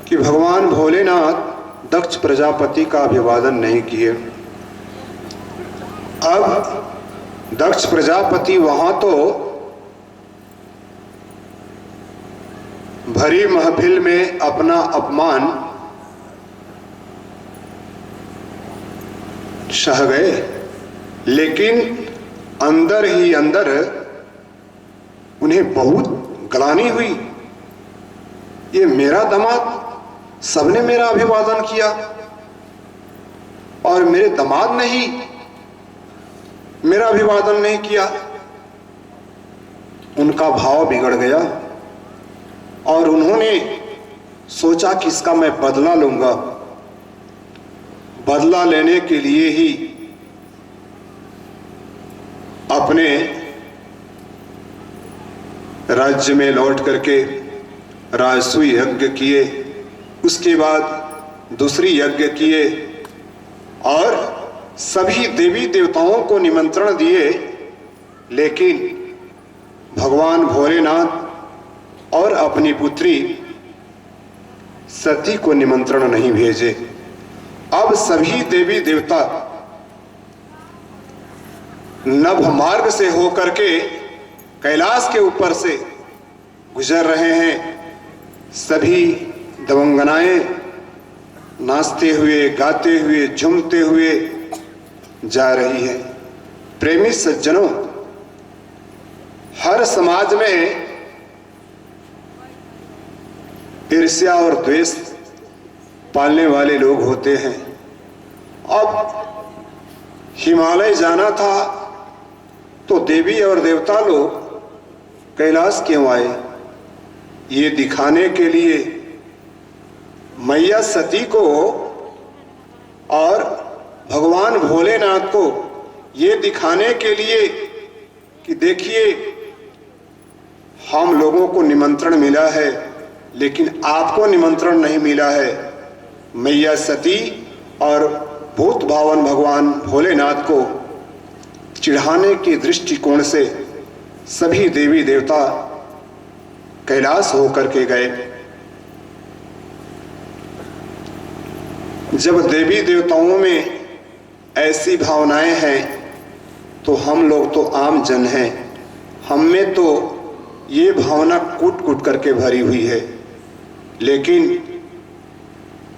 कि भगवान भोलेनाथ दक्ष प्रजापति का अभिवादन नहीं किए। अब दक्ष प्रजापति वहां तो भरी महफिल में अपना अपमान सह गए, लेकिन अंदर ही अंदर उन्हें बहुत ग्लानि हुई। ये मेरा दामाद, सबने मेरा अभिवादन किया और मेरे दामाद ने ही मेरा अभिवादन नहीं किया। उनका भाव बिगड़ गया और उन्होंने सोचा कि इसका मैं बदला लूंगा। बदला लेने के लिए ही अपने राज्य में लौट करके राजसूय यज्ञ किए, उसके बाद दूसरी यज्ञ किए और सभी देवी देवताओं को निमंत्रण दिए, लेकिन भगवान भोलेनाथ और अपनी पुत्री सती को निमंत्रण नहीं भेजे। अब सभी देवी देवता नभ मार्ग से होकर के कैलाश के ऊपर से गुजर रहे हैं। सभी दबंगनाएं नाचते हुए, गाते हुए, झूमते हुए जा रही है। प्रेमी सज्जनों, हर समाज में ईर्ष्या और द्वेष पालने वाले लोग होते हैं। अब हिमालय जाना था तो देवी और देवता लोग कैलाश क्यों आए? ये दिखाने के लिए मैया सती को और भगवान भोलेनाथ को ये दिखाने के लिए कि देखिए हम लोगों को निमंत्रण मिला है, लेकिन आपको निमंत्रण नहीं मिला है। मैया सती और भूत भावन भगवान भोलेनाथ को चिढ़ाने के दृष्टिकोण से सभी देवी देवता कैलाश होकर के गए। जब देवी देवताओं में ऐसी भावनाएं हैं तो हम लोग तो आम जन हैं, हम में तो ये भावना कूट कूट करके भरी हुई है। लेकिन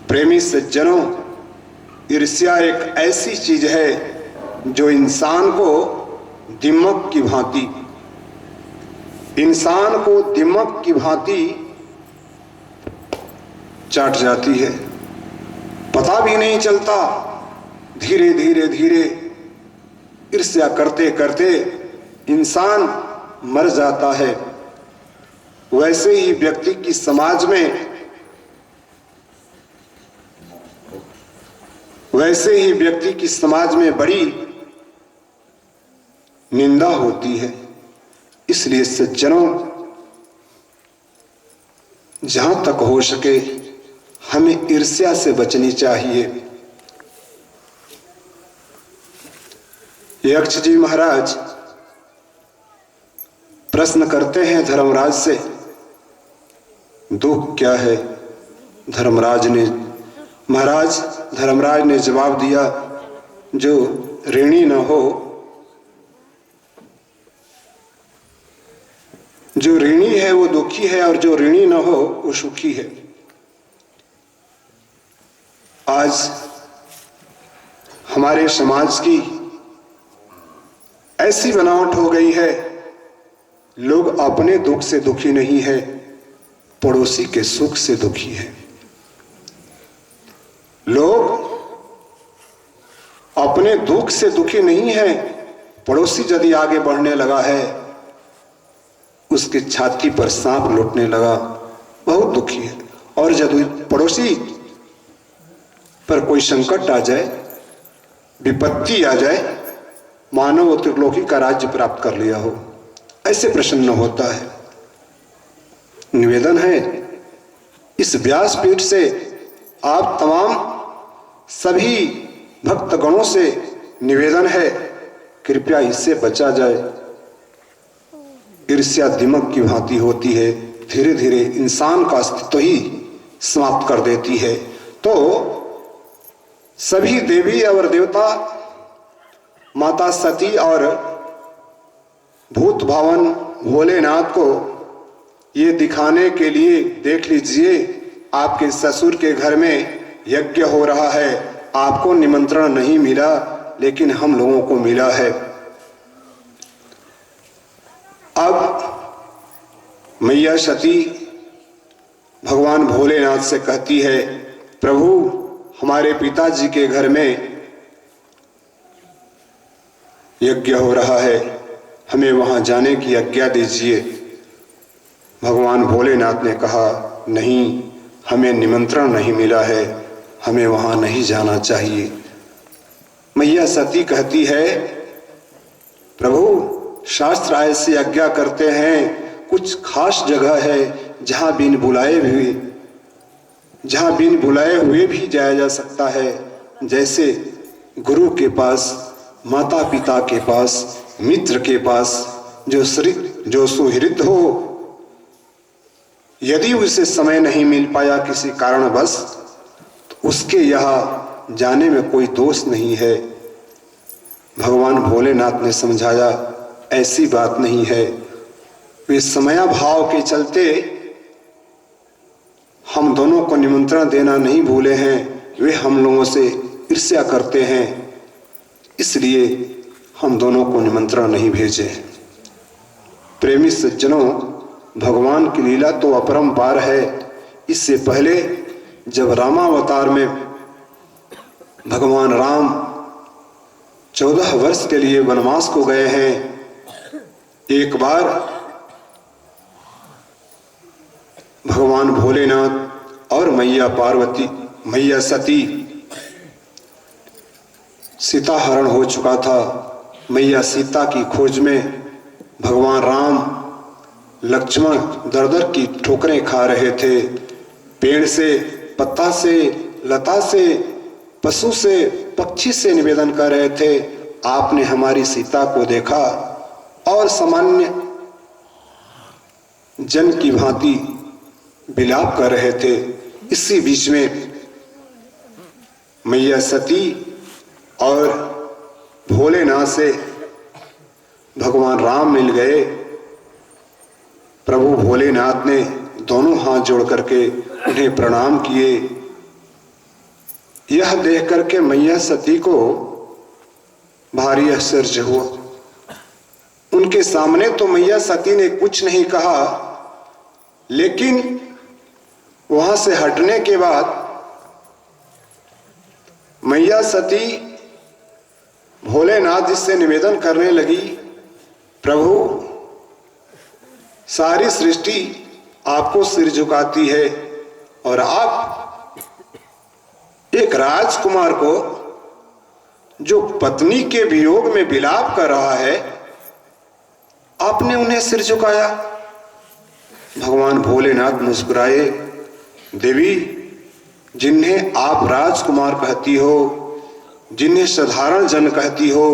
प्रेमी सज्जनों, ईर्ष्या एक ऐसी चीज है जो इंसान को दिमक की भांति चाट जाती है, पता भी नहीं चलता। धीरे धीरे धीरे ईर्ष्या करते करते इंसान मर जाता है। वैसे ही व्यक्ति की समाज में बड़ी निंदा होती है। इसलिए सज्जनों, जहां तक हो सके हमें ईर्ष्या से बचनी चाहिए। यक्ष जी महाराज प्रश्न करते हैं धर्मराज से, दुख क्या है? धर्मराज ने जवाब दिया, जो ऋणी न हो, जो ऋणी है वो दुखी है और जो ऋणी न हो वो सुखी है। आज हमारे समाज की ऐसी बनावट हो गई है, लोग अपने दुख से दुखी नहीं है, पड़ोसी के सुख से दुखी है। लोग अपने दुख से दुखी नहीं है, पड़ोसी यदि आगे बढ़ने लगा है, उसके छाती पर सांप लौटने लगा, बहुत दुखी है। और यदि पड़ोसी पर कोई संकट आ जाए, विपत्ति आ जाए, मानो वो त्रिलोकी का राज्य प्राप्त कर लिया हो, ऐसे प्रसन्न होता है। निवेदन है, इस व्यासपीठ से आप तमाम सभी भक्तगणों से निवेदन है, कृपया इससे बचा जाए। ईर्ष्या दिमक की भांति होती है, धीरे धीरे इंसान का अस्तित्व ही समाप्त कर देती है। तो सभी देवी और देवता माता सती और भूत भावन भोलेनाथ को ये दिखाने के लिए, देख लीजिए आपके ससुर के घर में यज्ञ हो रहा है, आपको निमंत्रण नहीं मिला लेकिन हम लोगों को मिला है। अब मैया सती भगवान भोलेनाथ से कहती है, प्रभु हमारे पिताजी के घर में यज्ञ हो रहा है, हमें वहां जाने की आज्ञा दीजिए। भगवान भोलेनाथ ने कहा, नहीं, हमें निमंत्रण नहीं मिला है, हमें वहां नहीं जाना चाहिए। मैया सती कहती है, प्रभु शास्त्र ऐसी आज्ञा करते हैं, कुछ खास जगह है जहां बिन बुलाए हुए भी जाया जा सकता है, जैसे गुरु के पास, माता पिता के पास, मित्र के पास, जो सुहृद हो। यदि उसे समय नहीं मिल पाया किसी कारणवश, तो उसके यहाँ जाने में कोई दोष नहीं है। भगवान भोलेनाथ ने समझाया, ऐसी बात नहीं है, वे समयाभाव के चलते हम दोनों को निमंत्रण देना नहीं भूले हैं, वे हम लोगों से ईर्ष्या करते हैं, इसलिए हम दोनों को निमंत्रण नहीं भेजे। प्रेमी सज्जनों, भगवान की लीला तो अपरंपार है। इससे पहले जब रामावतार में भगवान राम 14 वर्ष के लिए वनवास को गए हैं, एक बार भगवान भोलेनाथ और मैया सती, सीता हरण हो चुका था। मैया सीता की खोज में भगवान राम लक्ष्मण दर दर की ठोकरें खा रहे थे। पेड़ से, पत्ता से, लता से, पशु से, पक्षी से निवेदन कर रहे थे, आपने हमारी सीता को देखा, और सामान्य जन की भांति विलाप कर रहे थे। इसी बीच में मैया सती और भोलेनाथ से भगवान राम मिल गए। प्रभु भोलेनाथ ने दोनों हाथ जोड़ करके उन्हें प्रणाम किए। यह देख करके मैया सती को भारी आश्चर्य हुआ। उनके सामने तो मैया सती ने कुछ नहीं कहा, लेकिन वहां से हटने के बाद मैया सती भोलेनाथ जी से निवेदन करने लगी, प्रभु सारी सृष्टि आपको सिर झुकाती है, और आप एक राजकुमार को जो पत्नी के वियोग में विलाप कर रहा है, आपने उन्हें सिर झुकाया। भगवान भोलेनाथ मुस्कुराए, देवी, जिन्हें आप राजकुमार कहती हो, जिन्हें साधारण जन कहती हो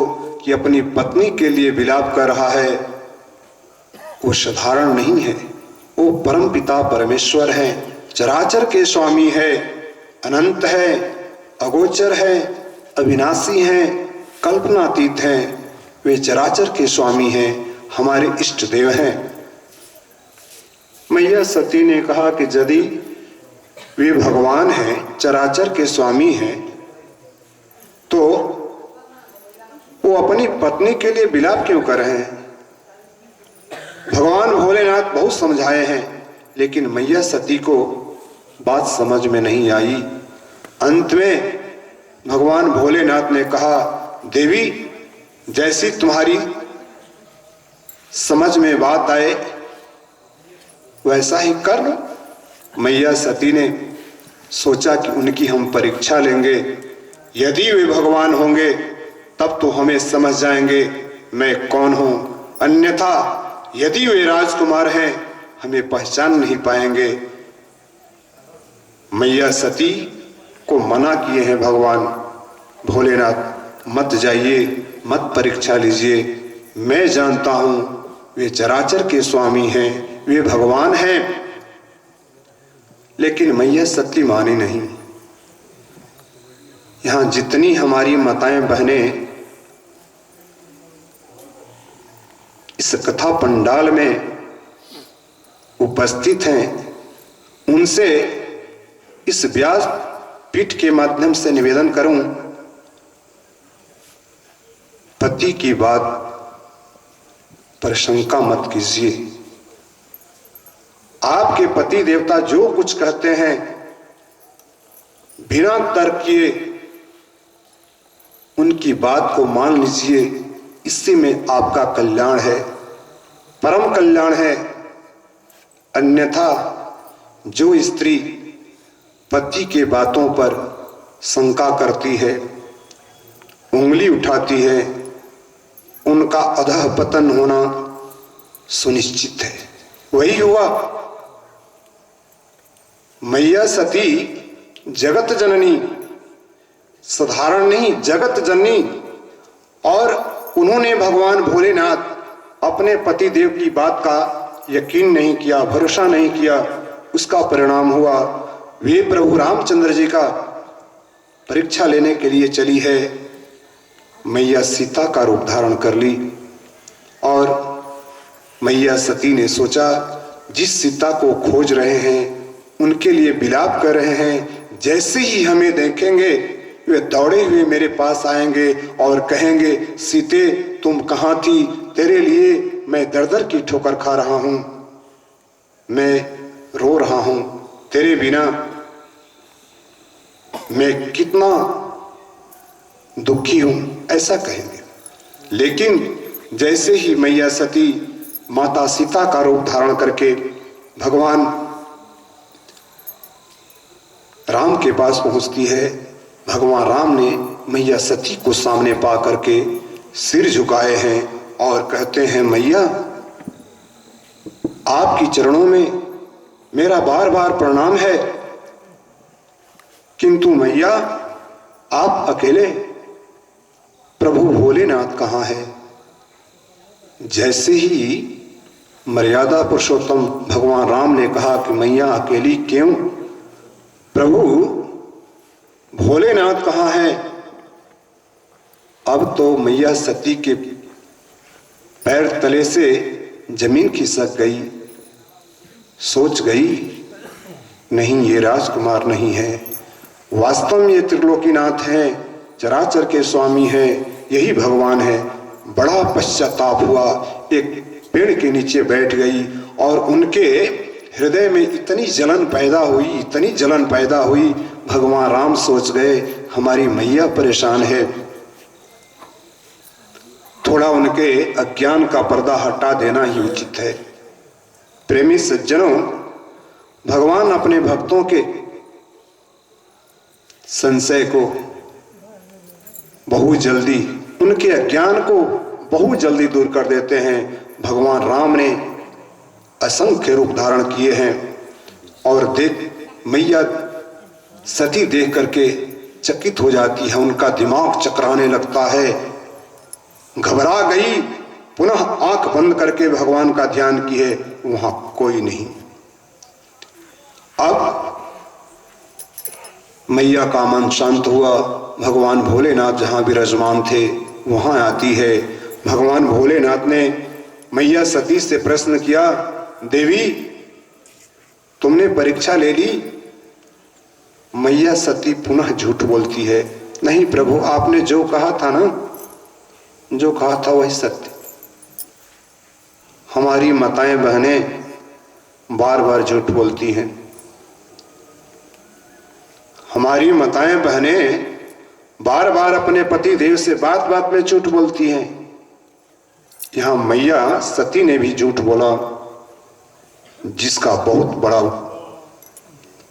कि अपनी पत्नी के लिए विलाप कर रहा है, वो साधारण नहीं है, वो परम पिता परमेश्वर है, चराचर के स्वामी है, अनंत है, अगोचर है, अविनाशी है, कल्पनातीत हैं। वे चराचर के स्वामी हैं, हमारे इष्ट देव हैं। मैया सती ने कहा कि यदि वे भगवान हैं, चराचर के स्वामी हैं, तो वो अपनी पत्नी के लिए विलाप क्यों कर रहे हैं? भगवान भोलेनाथ बहुत समझाए हैं, लेकिन मैया सती को बात समझ में नहीं आई। अंत में भगवान भोलेनाथ ने कहा, देवी, जैसी तुम्हारी समझ में बात आए वैसा ही कर लो। मैया सती ने सोचा कि उनकी हम परीक्षा लेंगे, यदि वे भगवान होंगे तब तो हमें समझ जाएंगे मैं कौन हूं, अन्यथा यदि वे राजकुमार हैं हमें पहचान नहीं पाएंगे। मैया सती को मना किए हैं भगवान भोलेनाथ, मत जाइए, मत परीक्षा लीजिए, मैं जानता हूं वे चराचर के स्वामी हैं, वे भगवान हैं। लेकिन मैया सती मानी नहीं। यहां जितनी हमारी माताएं बहनें इस कथा पंडाल में उपस्थित हैं, उनसे इस व्यास पीठ के माध्यम से निवेदन करूं, पति की बात पर शंका मत कीजिए। आपके पति देवता जो कुछ कहते हैं बिना तर्क किए उनकी बात को मान लीजिए, इससे में आपका कल्याण है, परम कल्याण है। अन्यथा जो स्त्री पति के बातों पर शंका करती है, उंगली उठाती है, उनका अधः पतन होना सुनिश्चित है। वही हुआ। मैया सती जगत जननी, साधारण नहीं जगत जननी, और उन्होंने भगवान भोलेनाथ अपने पति देव की बात का यकीन नहीं किया, भरोसा नहीं किया। उसका परिणाम हुआ वे प्रभु रामचंद्र जी का परीक्षा लेने के लिए चली है, मैया सीता का रूप धारण कर ली। और मैया सती ने सोचा जिस सीता को खोज रहे हैं, उनके लिए विलाप कर रहे हैं, जैसे ही हमें देखेंगे वे दौड़े हुए मेरे पास आएंगे और कहेंगे, सीते तुम कहाँ थी, तेरे लिए मैं दर दर की ठोकर खा रहा हूं, मैं रो रहा हूं, तेरे बिना मैं कितना दुखी हूं, ऐसा कहेंगे। लेकिन जैसे ही मैया सती माता सीता का रूप धारण करके भगवान राम के पास पहुंचती है, भगवान राम ने मैया सती को सामने पा करके सिर झुकाए हैं और कहते हैं, मैया आपकी चरणों में मेरा बार बार प्रणाम है, किंतु मैया आप अकेले, प्रभु भोलेनाथ कहाँ है? जैसे ही मर्यादा पुरुषोत्तम भगवान राम ने कहा कि मैया अकेली क्यों, प्रभु भोलेनाथ कहाँ है? अब तो मैया सती के पैर तले से जमीन खिसक गई, सोच गई नहीं ये राजकुमार नहीं है, वास्तव में ये त्रिलोकीनाथ हैं, चराचर के स्वामी हैं, यही भगवान है। बड़ा पश्चाताप हुआ, एक पेड़ के नीचे बैठ गई और उनके हृदय में इतनी जलन पैदा हुई, इतनी जलन पैदा हुई, भगवान राम सोच गए हमारी मैया परेशान है, थोड़ा उनके अज्ञान का पर्दा हटा देना ही उचित है। प्रेमी सज्जनों, भगवान अपने भक्तों के संशय को बहुत जल्दी, उनके अज्ञान को बहुत जल्दी दूर कर देते हैं। भगवान राम ने असंख्य रूप धारण किए हैं और मैया सती देख करके चकित हो जाती है, उनका दिमाग चकराने लगता है, घबरा गई, पुनः आंख बंद करके भगवान का ध्यान किए, वहां कोई नहीं। अब मैया का मन शांत हुआ, भगवान भोलेनाथ जहां विराजमान थे वहां आती है। भगवान भोलेनाथ ने मैया सती से प्रश्न किया, देवी तुमने परीक्षा ले ली? मैया सती पुनः झूठ बोलती है, नहीं प्रभु आपने जो कहा था ना, जो कहा था वही सत्य। हमारी माताएं बहनें बार बार झूठ बोलती हैं, हमारी माताएं बहनें बार बार अपने पति देव से बात बात में झूठ बोलती हैं। यहां मैया सती ने भी झूठ बोला, जिसका बहुत बड़ा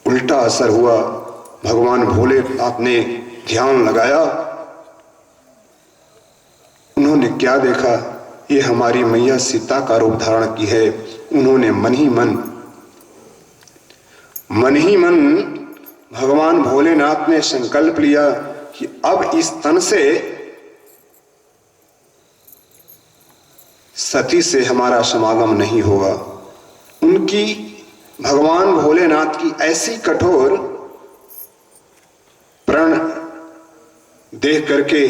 उल्टा असर हुआ। भगवान भोलेनाथ ने ध्यान लगाया, उन्होंने क्या देखा, ये हमारी मैया सीता का रूप धारण की है। उन्होंने मन ही मन भगवान भोलेनाथ ने संकल्प लिया कि अब इस तन से सती से हमारा समागम नहीं होगा। उनकी भगवान भोलेनाथ की ऐसी कठोर प्रण देख करके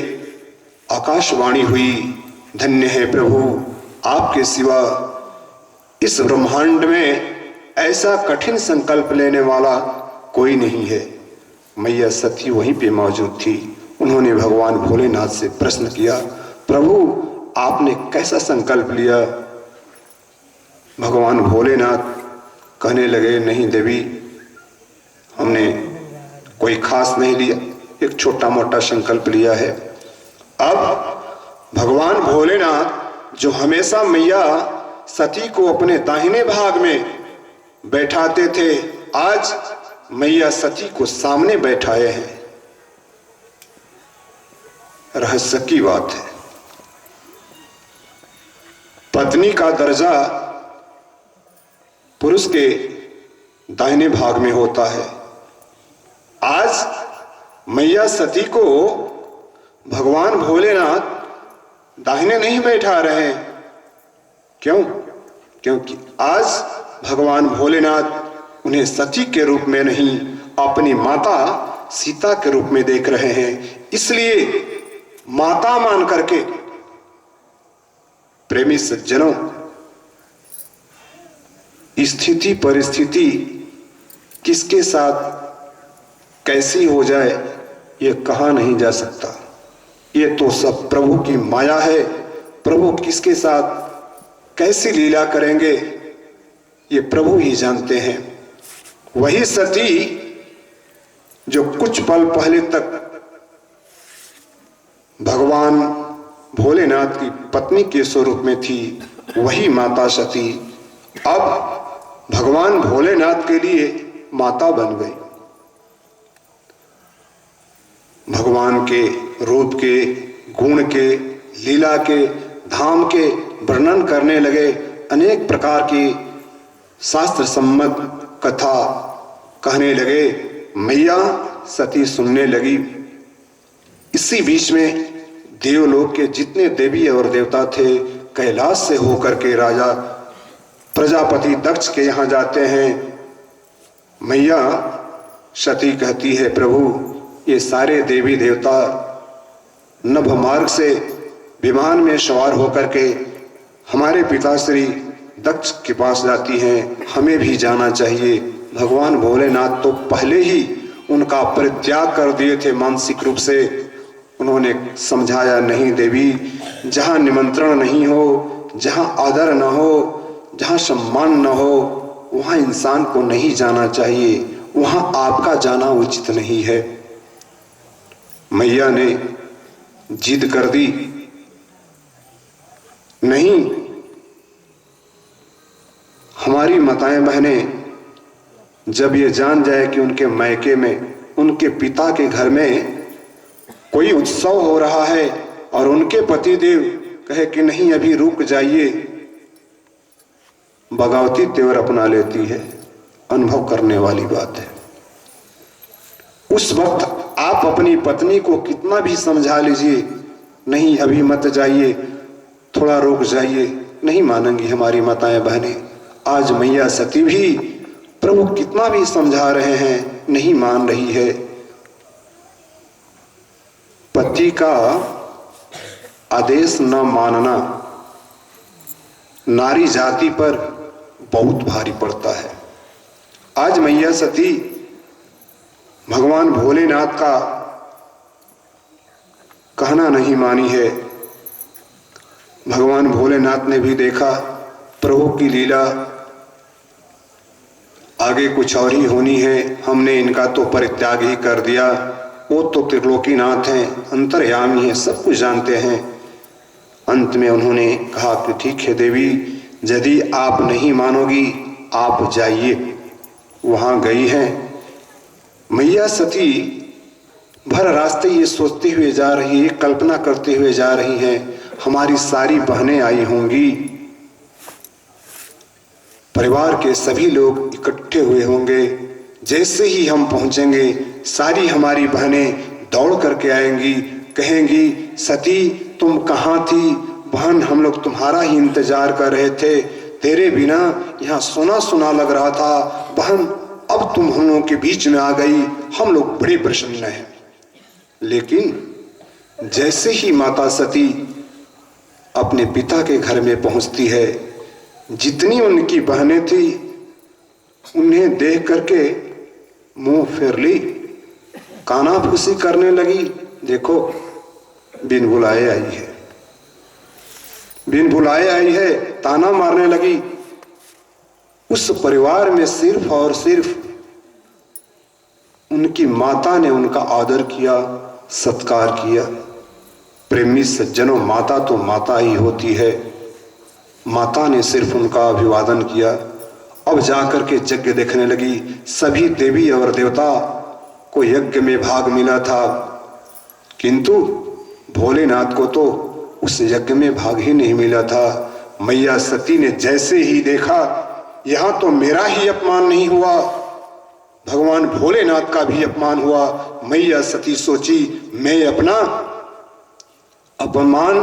आकाशवाणी हुई, धन्य है प्रभु, आपके सिवा इस ब्रह्मांड में ऐसा कठिन संकल्प लेने वाला कोई नहीं है। मैया सती वहीं पे मौजूद थी। उन्होंने भगवान भोलेनाथ से प्रश्न किया, प्रभु आपने कैसा संकल्प लिया? भगवान भोलेनाथ कहने लगे, नहीं देवी, हमने कोई खास नहीं लिया, एक छोटा मोटा संकल्प लिया है। अब भगवान भोलेनाथ जो हमेशा मैया सती को अपने दाहिने भाग में बैठाते थे, आज मैया सती को सामने बैठाए हैं। रहस्य की बात है। पत्नी का दर्जा पुरुष के दाहिने भाग में होता है। आज मैया सती को भगवान भोलेनाथ दाहिने नहीं बैठा रहे हैं। क्यों? क्योंकि आज भगवान भोलेनाथ उन्हें सती के रूप में नहीं, अपनी माता सीता के रूप में देख रहे हैं। इसलिए माता मान करके प्रेमी सज्जनों, स्थिति परिस्थिति किसके साथ कैसी हो जाए ये कहा नहीं जा सकता। ये तो सब प्रभु की माया है। प्रभु किसके साथ कैसी लीला करेंगे ये प्रभु ही जानते हैं। वही सती जो कुछ पल पहले तक भगवान भोलेनाथ की पत्नी के स्वरूप में थी, वही माता सती अब भगवान भोलेनाथ के लिए माता बन गई। भगवान के रूप के, गुण के, लीला के, धाम के वर्णन करने लगे। अनेक प्रकार की शास्त्र सम्मत कथा कहने लगे। मैया सती सुनने लगी। इसी बीच में देवलोक के जितने देवी और देवता थे कैलाश से होकर के राजा प्रजापति दक्ष के यहाँ जाते हैं। मैया सती कहती है, प्रभु ये सारे देवी देवता नभ मार्ग से विमान में सवार होकर के हमारे पिताश्री दक्ष के पास जाती हैं, हमें भी जाना चाहिए। भगवान भोलेनाथ तो पहले ही उनका परित्याग कर दिए थे मानसिक रूप से। उन्होंने समझाया, नहीं देवी, जहाँ निमंत्रण नहीं हो, जहाँ आदर न हो, जहाँ सम्मान न हो, वहाँ इंसान को नहीं जाना चाहिए, वहाँ आपका जाना उचित नहीं है। मैया ने जिद कर दी, नहीं, हमारी माताएं बहनें जब ये जान जाए कि उनके मायके में, उनके पिता के घर में कोई उत्सव हो रहा है और उनके पतिदेव कहे कि नहीं अभी रुक जाइए, बगावती तेवर अपना लेती है। अनुभव करने वाली बात है। उस वक्त आप अपनी पत्नी को कितना भी समझा लीजिए, नहीं अभी मत जाइए, थोड़ा रुक जाइए, नहीं मानेंगी हमारी माताएं बहनें। आज मैया सती भी प्रभु कितना भी समझा रहे हैं, नहीं मान रही है। पति का आदेश न मानना नारी जाति पर बहुत भारी पड़ता है। आज मैया सती भगवान भोलेनाथ का कहना नहीं मानी है। भगवान भोलेनाथ ने भी देखा प्रभु की लीला आगे कुछ और ही होनी है, हमने इनका तो परित्याग ही कर दिया। वो तो त्रिलोकीनाथ हैं, अंतर्यामी हैं, सब कुछ जानते हैं। अंत में उन्होंने कहा कि ठीक है देवी, यदि आप नहीं मानोगी आप जाइए। वहां गई हैं। मैया सती भर रास्ते ये सोचते हुए जा रही है, कल्पना करते हुए जा रही हैं, हमारी सारी बहनें आई होंगी, परिवार के सभी लोग इकट्ठे हुए होंगे। जैसे ही हम पहुंचेंगे सारी हमारी बहनें दौड़ करके आएंगी, कहेंगी सती तुम कहाँ थी बहन, हम लोग तुम्हारा ही इंतजार कर रहे थे, तेरे बिना यहाँ सुना सुना लग रहा था। बहन, अब तुम हम लोगों के बीच में आ गई, हम लोग बड़े प्रसन्न हैं। लेकिन जैसे ही माता सती अपने पिता के घर में पहुंचती है, जितनी उनकी बहनें थी उन्हें देख करके मुंह फेर ली, कानाफूसी करने लगी। देखो, बिन बुलाए आई है, बिन बुलाए आई है, ताना मारने लगी। उस परिवार में सिर्फ और सिर्फ उनकी माता ने उनका आदर किया, सत्कार किया। प्रेमी सज्जनों, माता तो माता ही होती है। माता ने सिर्फ उनका अभिवादन किया। अब जाकर के यज्ञ देखने लगी। सभी देवी और देवता को यज्ञ में भाग मिला था, किंतु भोलेनाथ को तो उस यज्ञ में भाग ही नहीं मिला था। मैया सती ने जैसे ही देखा, यहां तो मेरा ही अपमान नहीं हुआ, भगवान भोलेनाथ का भी अपमान हुआ। मैया सती सोची, मैं अपना अपमान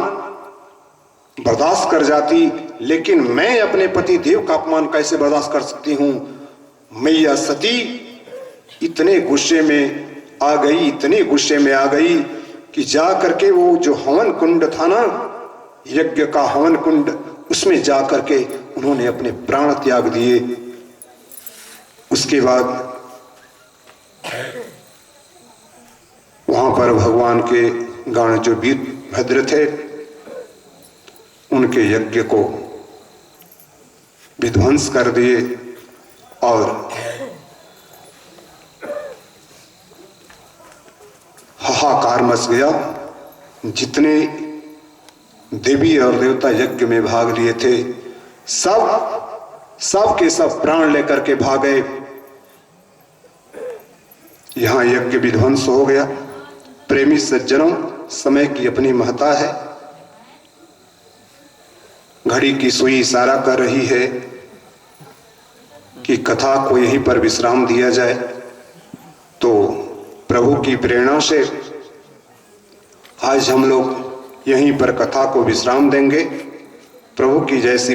बर्दाश्त कर जाती, लेकिन मैं अपने पति देव का अपमान कैसे बर्दाश्त कर सकती हूं। मैया सती इतने गुस्से में आ गई, इतने गुस्से में आ गई कि जा करके वो जो हवन कुंड था ना, यज्ञ का हवन कुंड, उसमें जा करके उन्होंने अपने प्राण त्याग दिए। उसके बाद वहां पर भगवान के गण जो वीरभद्र थे, उनके यज्ञ को विध्वंस कर दिए और हाहाकार मच गया। जितने देवी और देवता यज्ञ में भाग लिए थे, सब के सब प्राण लेकर के भागे। यहां यज्ञ विध्वंस हो गया। प्रेमी सज्जनों, समय की अपनी महत्ता है। घड़ी की सुई इशारा कर रही है कि कथा को यहीं पर विश्राम दिया जाए। तो प्रभु की प्रेरणा से आज हम लोग यहीं पर कथा को विश्राम देंगे। प्रभु की जय श्री